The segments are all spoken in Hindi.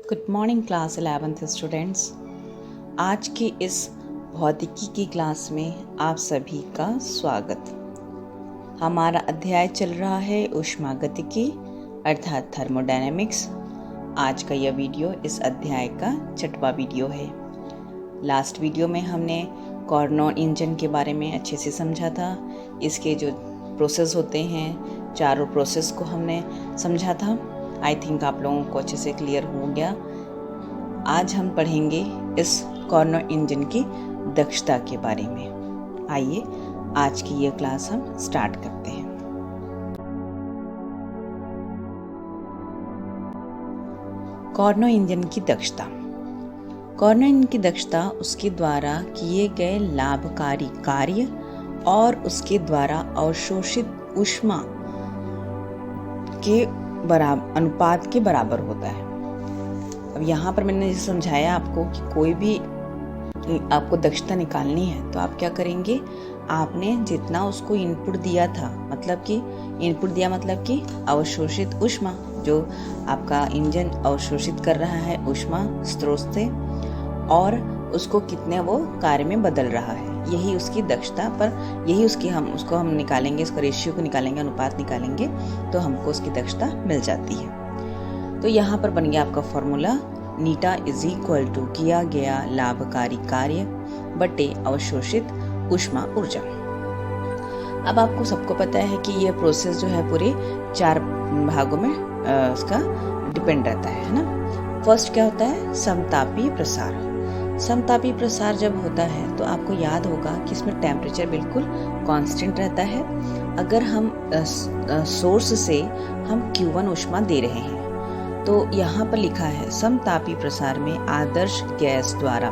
Good morning class 11th students. आज की इस भौतिकी की क्लास में आप सभी का स्वागत। हमारा अध्याय चल रहा है ऊष्मागतिकी अर्थात थर्मोडायनेमिक्स। आज का यह वीडियो इस अध्याय का 6वां वीडियो है। लास्ट वीडियो में हमने कार्नोट इंजन के बारे में अच्छे से समझा था। इसके जो प्रोसेस होते हैं, चारों प्रोसेस को हमने समझा था। आई थिंक आप लोगों को अच्छे से क्लियर हो गया। आज हम पढ़ेंगे इस कार्नोट इंजन की दक्षता के बारे में। आइए आज की ये क्लास हम स्टार्ट करते हैं। कार्नोट इंजन की दक्षता। कार्नोट इंजन की दक्षता उसके द्वारा किए गए लाभकारी कार्य और उसके द्वारा अवशोषित ऊष्मा के अनुपात के बराबर होता है। अब यहाँ पर मैंने जैसे समझाया आपको कि कोई भी आपको दक्षता निकालनी है तो आप क्या करेंगे, आपने जितना उसको इनपुट दिया था, मतलब कि अवशोषित ऊष्मा, जो आपका इंजन अवशोषित कर रहा है ऊष्मा स्रोत से, और उसको कितने वो कार्य में बदल रहा है, यही उसकी दक्षता पर, यही उसकी हम निकालेंगे, इसका रेशियो को निकालेंगे, अनुपात निकालेंगे तो हमको उसकी दक्षता मिल जाती है। तो यहाँ पर बन गया आपका फॉर्मूला, नीटा इज इक्वल टू किया गया लाभकारी कार्य बटे अवशोषित ऊष्मा ऊर्जा। अब आपको सबको पता है कि यह प्रोसेस जो है पूरे 4 भागों में उसका डिपेंड रहता है ना। फर्स्ट क्या होता है, समतापी प्रसार। समतापी प्रसार जब होता है तो आपको याद होगा कि इसमें टेम्परेचर बिल्कुल कांस्टेंट रहता है। अगर हम सोर्स से हम Q1 ऊष्मा दे रहे हैं तो यहाँ पर लिखा है समतापी प्रसार में आदर्श गैस द्वारा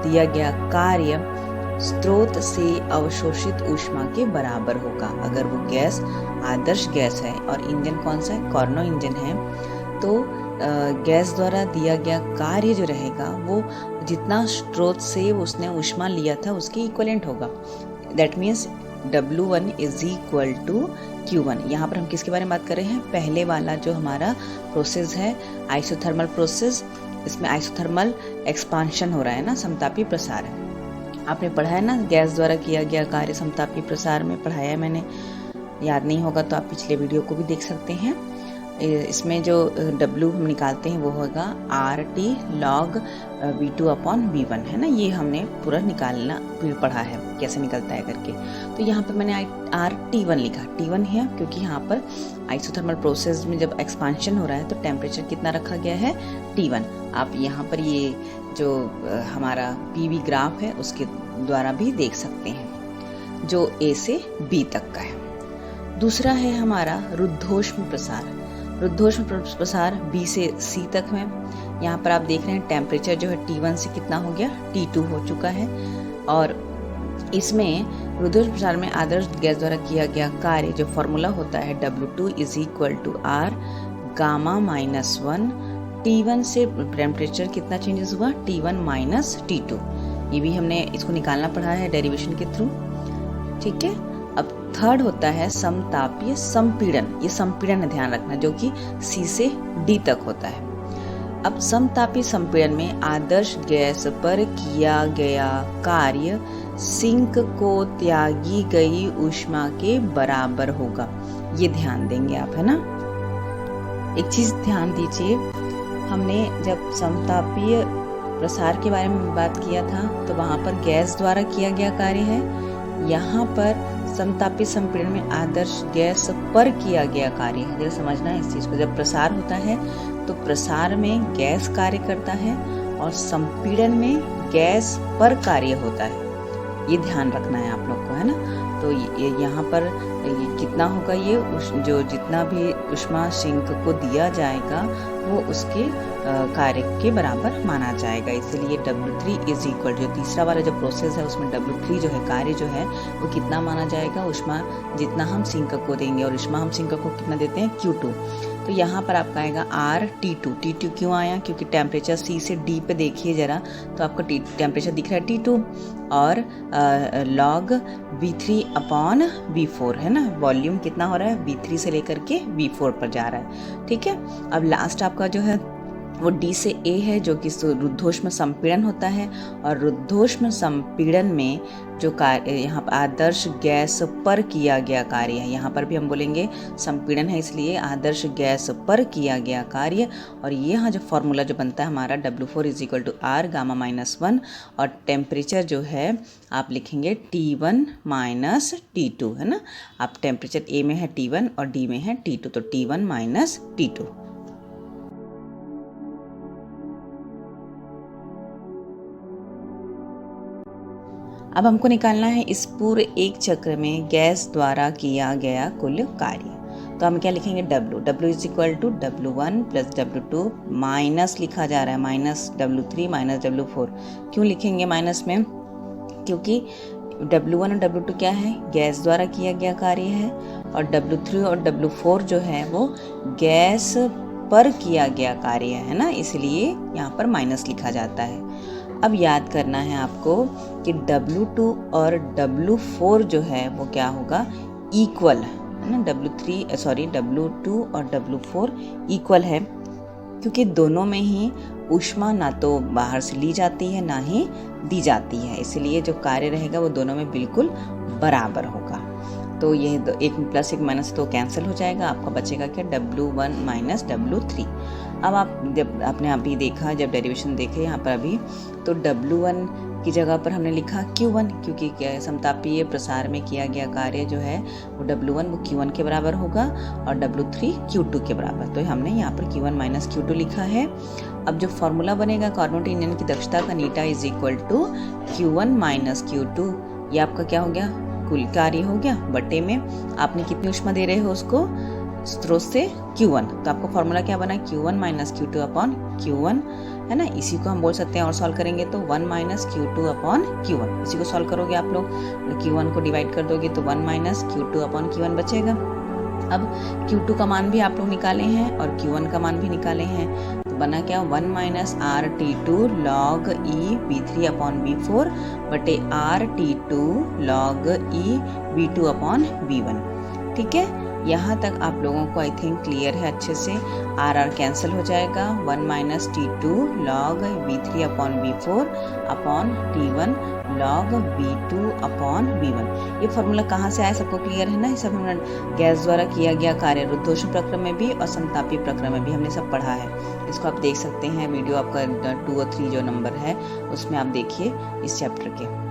दिया गया कार्य स्रोत से अवशोषित ऊष्मा के बराबर होगा। अगर वो गैस आदर्श गैस है और इंजन कौन सा है, कार्नोट इंजन है, तो गैस द्वारा दिया गया कार्य जो रहेगा वो जितना स्रोत से उसने ऊष्मा लिया था उसके इक्विवेलेंट होगा। That means W1 is equal to Q1। यहाँ पर हम किसके बारे में बात कर रहे हैं, पहले वाला जो हमारा प्रोसेस है आइसोथर्मल प्रोसेस, इसमें आइसोथर्मल एक्सपांशन हो रहा है ना, समतापी प्रसार है। आपने पढ़ा है ना, गैस द्वारा किया गया कार्य समतापी प्रसार में पढ़ाया है मैंने, याद नहीं होगा तो आप पिछले वीडियो को भी देख सकते हैं। इसमें जो W हम निकालते हैं वो होगा RT log V2 upon V1 है ना, ये हमने पूरा निकालना फिर पढ़ा है कैसे निकलता है करके। तो यहाँ पर मैंने RT1 लिखा, T1 है क्योंकि यहाँ पर आइसोथर्मल प्रोसेस में जब एक्सपांशन हो रहा है तो टेम्परेचर कितना रखा गया है, T1। आप यहाँ पर ये जो हमारा PV ग्राफ है उसके द्वारा भी देख सकते हैं, जो A से B तक का है। दूसरा है हमारा रुद्धोष्म प्रसार। रुद्धोष्म प्रसार B से C तक में, यहाँ पर आप देख रहे हैं टेम्परेचर जो है T1 से कितना हो गया, T2 हो चुका है। और इसमें रुद्धोष्म प्रसार में आदर्श गैस द्वारा किया गया कार्य जो फॉर्मूला होता है W2 is equal to R gamma minus 1। T1 से टेम्परेचर कितना चेंजेस हुआ, T1 माइनस T2। ये भी हमने इसको निकालना पड़ा है डेरिवेशन के थ्रू, ठीक है। अब थर्ड होता है समतापीय संपीड़न। ये संपीड़न है, ध्यान रखना, जो कि C से D तक होता है। अब समतापी संपीड़न में आदर्श गैस पर किया गया कार्य सिंक को त्यागी गई ऊष्मा के बराबर होगा। ये ध्यान देंगे आप, है ना। एक चीज ध्यान दीजिए, हमने जब समतापीय प्रसार के बारे में बात किया था तो वहां पर गैस द्वारा किया गया कार्य है। यहाँ पर समतापी संपीड़न में आदर्श गैस पर किया गया कार्य है। जरा समझना है इस चीज को। जब प्रसार होता है तो प्रसार में गैस कार्य करता है और संपीड़न में गैस पर कार्य होता है। ये ध्यान रखना है आप लोग को, है ना। तो ये यहाँ पर ये कितना होगा, ये जो जितना भी ऊष्मा सिंक को दिया जाएगा वो उसके कार्य के बराबर माना जाएगा। इसलिए W3 इज इक्वल, जो तीसरा वाला जो प्रोसेस है उसमें W3 जो है कार्य जो है वो कितना माना जाएगा, ऊष्मा जितना हम सिंक को देंगे, और ऊष्मा हम सिंक को कितना देते हैं, Q2। तो यहाँ पर आपका आएगा R T2। T2 क्यों आया? क्योंकि टेम्परेचर C से D पे देखिए ज़रा, तो आपको टेम्परेचर दिख रहा है T2 और log V3 अपॉन V4 है ना। वॉल्यूम कितना हो रहा है? V3 से लेकर के V4 पर जा रहा है, ठीक है। अब लास्ट आपका जो है वो D से A है, जो कि रुद्धोष्म संपीड़न होता है। और रुद्धोष्म संपीड़न में जो कार्य यहाँ पर आदर्श गैस पर किया गया कार्य है, यहाँ पर भी हम बोलेंगे संपीड़न है, इसलिए आदर्श गैस पर किया गया कार्य। और ये यहाँ जो फॉर्मूला जो बनता है हमारा W4 = R γ-1, और टेम्परेचर जो है आप लिखेंगे T1 - T2 है ना। आप टेम्परेचर A में है T1 और D में है T2, तो T1 - T2। अब हमको निकालना है इस पूरे एक चक्र में गैस द्वारा किया गया कुल कार्य। तो हम क्या लिखेंगे? W = W1 + W2 माइनस लिखा जा रहा है -W3 - W4। क्यों लिखेंगे माइनस में? क्योंकि W1 और W2 क्या है? गैस द्वारा किया गया कार्य है, और W3 और W4 जो है वो गैस पर किया गया कार्य है ना, इसलिए यहाँ पर माइनस लिखा जाता है। अब याद करना है आपको कि W2 और W4 जो है वो क्या होगा? इक्वल है ना। W2 और W4 इक्वल है, क्योंकि दोनों में ही ऊष्मा ना तो बाहर से ली जाती है ना ही दी जाती है, इसलिए जो कार्य रहेगा वो दोनों में बिल्कुल बराबर होगा। तो ये एक प्लस एक माइनस तो कैंसिल हो जाएगा, आपका बचेगा क्या? W1 - W3। अब आप जब आपने अभी देखा, जब डेरिवेशन देखे यहाँ पर अभी, तो W1 की जगह पर हमने लिखा Q1, क्योंकि क्या समतापीय प्रसार में किया गया कार्य जो है वो W1 वो Q1 के बराबर होगा और W3 Q2 के बराबर। तो हमने यहाँ पर Q1 - Q2 लिखा है। अब जो फॉर्मूला बनेगा कार्बोनेटेड ईंधन की दक्षता का नीटा = Q1 - Q2, ये आपका क्या हो गया? कुल कार्य हो गया, बटे में आपने कितनी ऊष्मा दे रहे हो उसको स्रोत से Q1, तो आपका फॉर्मूला क्या बना? Q1 - Q2 अपॉन Q1 है ना। इसी को हम बोल सकते हैं और सॉल्व करेंगे तो 1 - Q2 अपॉन Q1। इसी को सॉल्व करोगे आप लोग, Q1 को डिवाइड कर दोगे तो 1 - Q2 अपॉन Q1 बचेगा। अब Q2 का मान भी आप लोग निकाले हैं और Q1 का मान भी निकाले हैं, तो बना क्या? 1 - RT2 log E V3 upon V4 बटे RT2 log E V2 upon V1। ठीक है, यहाँ तक आप लोगों को आई थिंक क्लियर है अच्छे से। R कैंसिल हो जाएगा, 1 - T2 log V3 upon V4 upon T1 log V2 upon V1। ये फॉर्मूला कहाँ से आया? सबको क्लियर है ना? ये सब हमने गैस द्वारा किया गया कार्य रुद्धोष्म प्रक्रम में भी और समतापीय प्रक्रम में भी हमने सब पढ़ा है। इसको आप देख सकते हैं, वीडियो आपका 2 और 3 जो नंबर है उसमें आप देखिए इस चैप्टर के।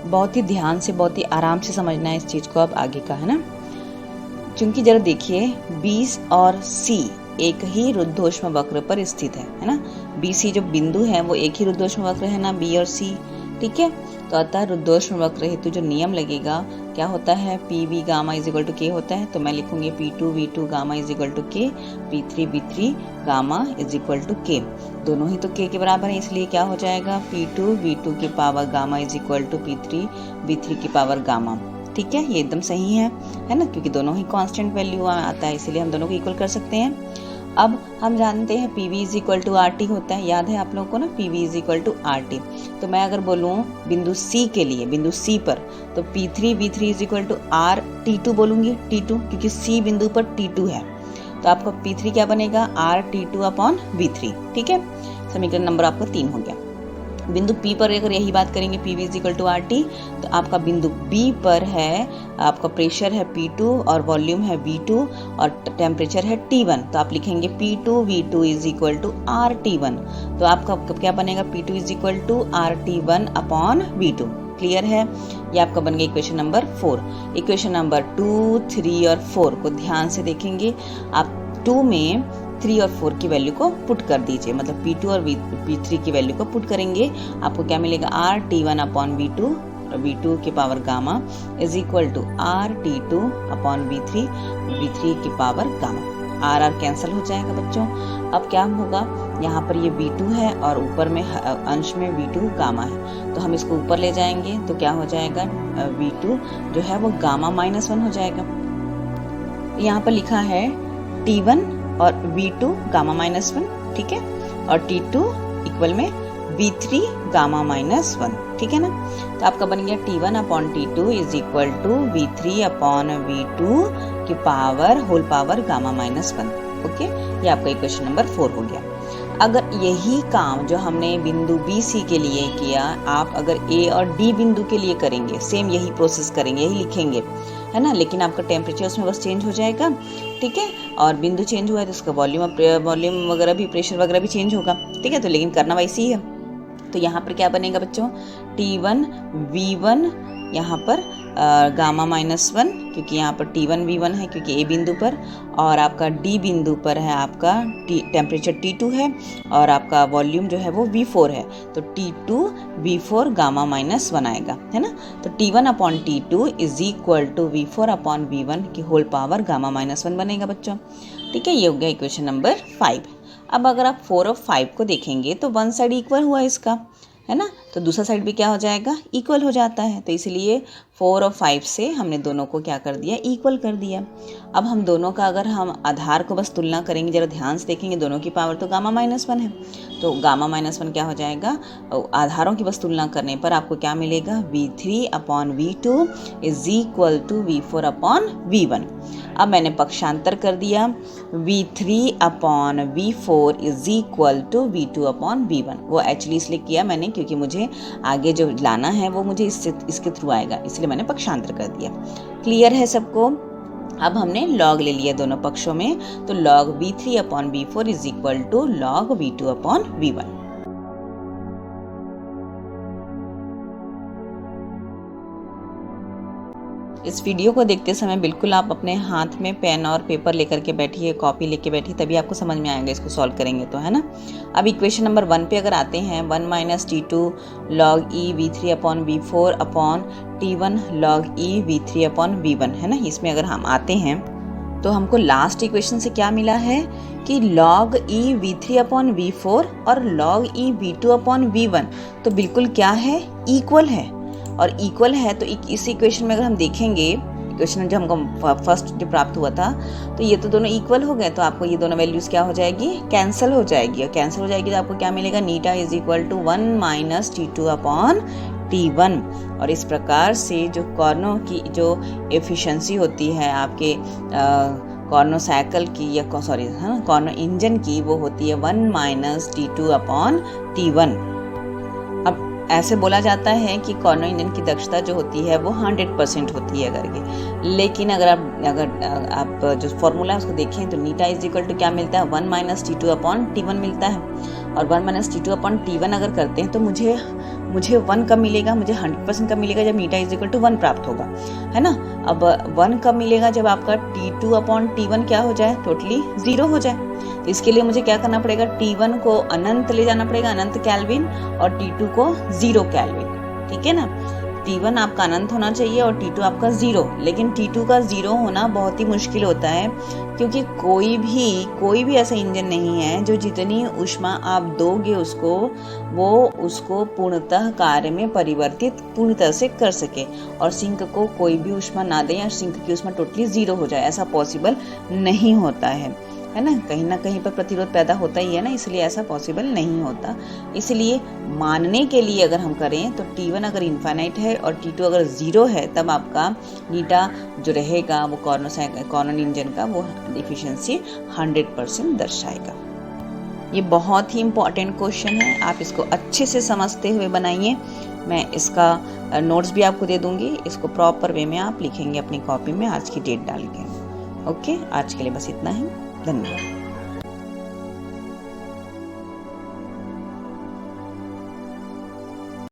बहुत ही ध्यान से, बहुत ही आराम से समझना है इस चीज को अब आगे का, है ना। क्योंकि जरा देखिए B और C एक ही रुद्धोष्म वक्र पर स्थित है ना। BC जो बिंदु है वो एक ही रुद्धोष्म वक्र है ना, B और C, ठीक है। तो अतः रुद्धोष्म वक्र हेतु जो नियम लगेगा क्या होता है? PV गामा = K होता है, तो मैं लिखूंगी P2 V2 gamma = K, P3 V3 gamma = K। दोनों ही तो K के बराबर है, इसलिए क्या हो जाएगा? P2 V2 की पावर गामा = P3 V3 की पावर गामा। ठीक है, ये एकदम सही है ना, क्योंकि दोनों ही कांस्टेंट वैल्यू आता है, इसलिए हम दोनों को इक्वल कर सकते हैं। अब हम जानते हैं PV = RT होता है, याद है आप लोगों को ना, PV = RT। तो मैं अगर बोलूँ बिंदु C के लिए, बिंदु C पर, तो P3 V3 = RT2 बोलूँगी, T2, क्योंकि C बिंदु पर T2 है, तो आपका P3 क्या बनेगा? RT2 upon V3। ठीक है, समीकरण नंबर आपका 3 हो गया। बिंदु P पर अगर यही बात करेंगे PV = RT, तो आपका बिंदु B पर है, आपका प्रेशर है P2 और वॉल्यूम है V2 और टेम्परेचर है T1, तो आप लिखेंगे P2 V2 = RT1। तो आपका क्या बनेगा? P2 = RT1 upon V2। Clear है? ये आपका बन गया इक्वेशन नंबर 4। इक्वेशन नंबर 2, 3 और 4 को ध्यान से देखेंगे आप। 2 में 3 और 4 की वैल्यू को पुट कर दीजिए, मतलब P2 और P3 की वैल्यू को पुट करेंगे, आपको क्या मिलेगा? RT1 अपॉन V2 V2 की power gamma = RT2 upon V3 की power gamma. R R cancel हो जाएगा बच्चों। अब क्या होगा, यहाँ पर ये V2 है और ऊपर में अंश में V2 गामा है, तो हम इसको ऊपर ले जाएंगे तो क्या हो जाएगा, V2 जो है वो गामा -1 हो जाएगा। यहाँ पर लिखा है T1 और V2 गामा -1, ठीक है, और T2 इक्वल में V3 गामा -1, ठीक है ना। तो आपका बन गया T1 upon T2 is equal to V3 upon V2 की power whole power gamma -1। Okay, ये आपका इक्वेशन नंबर 4 हो गया। अगर यही काम जो हमने बिंदु बी सी के लिए किया, आप अगर ए और डी बिंदु के लिए करेंगे, सेम यही प्रोसेस करेंगे, यही लिखेंगे, है ना, लेकिन आपका टेम्परेचर उसमें बस चेंज हो जाएगा, ठीक है, और बिंदु चेंज हुआ है तो उसका वॉल्यूम वगैरह भी, प्रेशर वगैरह भी चेंज होगा, ठीक है, तो लेकिन करना वैसे ही है। तो यहाँ पर क्या बनेगा बच्चों, T1 V1 यहाँ पर गामा -1, क्योंकि यहाँ पर T1 V1 है क्योंकि ए बिंदु पर, और आपका डी बिंदु पर है आपका टेम्परेचर T2 है और आपका वॉल्यूम जो है वो V4 है, तो T2 V4 गामा -1 आएगा, है ना। तो T1 upon T2 is equal to V4 upon V1 की होल पावर गामा -1 बनेगा बच्चों, ठीक है। ये हो गया इक्वेशन नंबर 5। अब अगर आप 4 और 5 को देखेंगे तो वन साइड इक्वल हुआ इसका, है ना, तो दूसरा साइड भी क्या हो जाएगा, इक्वल हो जाता है, तो इसलिए 4 और 5 से हमने दोनों को क्या कर दिया, इक्वल कर दिया। अब हम दोनों का अगर हम आधार को बस तुलना करेंगे, जरा ध्यान से देखेंगे, दोनों की पावर तो गामा -1 है, तो गामा -1 क्या हो जाएगा, आधारों की बस तुलना करने पर आपको क्या मिलेगा, V3 upon V2 is equal to V4 upon V1। अब मैंने पक्षांतर कर दिया, V3 upon V4 is equal to V2 upon V1। वो एक्चुअली इसलिए किया मैंने क्योंकि मुझे आगे जो लाना है वो मुझे इसके थ्रू आएगा, इसलिए मैंने पक्षांतर कर दिया। क्लियर है सबको। अब हमने लॉग ले लिया दोनों पक्षों में, तो log V3 upon V4 is equal to log V2 upon V1। इस वीडियो को देखते समय बिल्कुल आप अपने हाथ में पेन और पेपर लेकर के बैठिए, कॉपी लेके बैठिए, तभी आपको समझ में आएगा इसको सॉल्व करेंगे तो, है ना। अब इक्वेशन नंबर 1 पे अगर आते हैं, 1 minus T2 log E V3 upon V4 upon T1 log E V3 upon V1, है ना। इसमें अगर हम आते हैं तो हमको लास्ट इक्वेशन से क्या मिला है कि log E V3 upon V4 और log E V2 upon V1 तो बिल्कुल क्या है, इक्वल है। और इक्वल है तो इस इक्वेशन में अगर हम देखेंगे, इक्वेशन जो हमको फर्स्ट जो प्राप्त हुआ था, तो ये तो दोनों इक्वल हो गए, तो आपको ये दोनों वैल्यूज क्या हो जाएगी, कैंसिल हो जाएगी। और कैंसिल हो जाएगी तो आपको क्या मिलेगा, eta is equal to 1 minus T2 upon T1। और इस प्रकार से जो कॉर्नों की जो एफिशिएंसी होती है आपके कॉर्नो साइकिल की, या सॉरी हाँ कॉर्नो इंजन की, वो होती है 1 माइनस T2 अपॉन T1। अब ऐसे बोला जाता है कि कॉर्नो इंजन की दक्षता जो होती है वो 100% होती है करके, लेकिन अगर आप जो फॉर्मूला है उसको देखें तो नीटा इज इक्वल टू क्या मिलता है, 1 माइनस T2 अपॉन T1 मिलता है। और 1 माइनस T2 अपॉन T1 अगर करते हैं तो मुझे 1 कब मिलेगा, मुझे 100% कब मिलेगा, जब नीटा इज इक्वल टू 1 प्राप्त होगा, है ना। अब 1 कब मिलेगा, जब आपका T2 अपॉन T1 क्या हो जाए, टोटली 0 हो जाए। तो इसके लिए मुझे क्या करना पड़ेगा, T1 को अनंत ले जाना पड़ेगा, अनंत केल्विन, और T2 को 0 केल्विन, ठीक है ना। T1 आपका अनंत होना चाहिए और T2 आपका 0, लेकिन T2 का 0 होना बहुत ही मुश्किल होता है, क्योंकि कोई भी ऐसा इंजन नहीं है जो जितनी ऊष्मा आप दोगे उसको, वो उसको पूर्णतः कार्य में परिवर्तित पूर्णतः से कर सके। और सिंक को कोई भी ऊष्मा ना दे या सिंक की ऊष्मा टोटली 0 हो जाए, ऐसा पॉसिबल नहीं होता है ना कहीं पर प्रतिरोध पैदा होता ही है ना, इसलिए ऐसा पॉसिबल नहीं होता। इसलिए मानने के लिए अगर हम करें तो T1 अगर इनफाइनाइट है और T2 अगर 0 है, तब आपका नीटा जो रहेगा वो कॉर्नो इंजन का वो एफिशिएंसी 100% दर्शाएगा। ये बहुत ही इम्पॉर्टेंट क्वेश्चन है, आप इसको अच्छे से समझते हुए बनाइए। मैं इसका नोट्स भी आपको दे दूंगी, इसको प्रॉपर वे में आप लिखेंगे अपनी कॉपी में आज की डेट डाल के। ओके, आज के लिए बस इतना ही, धन्यवाद।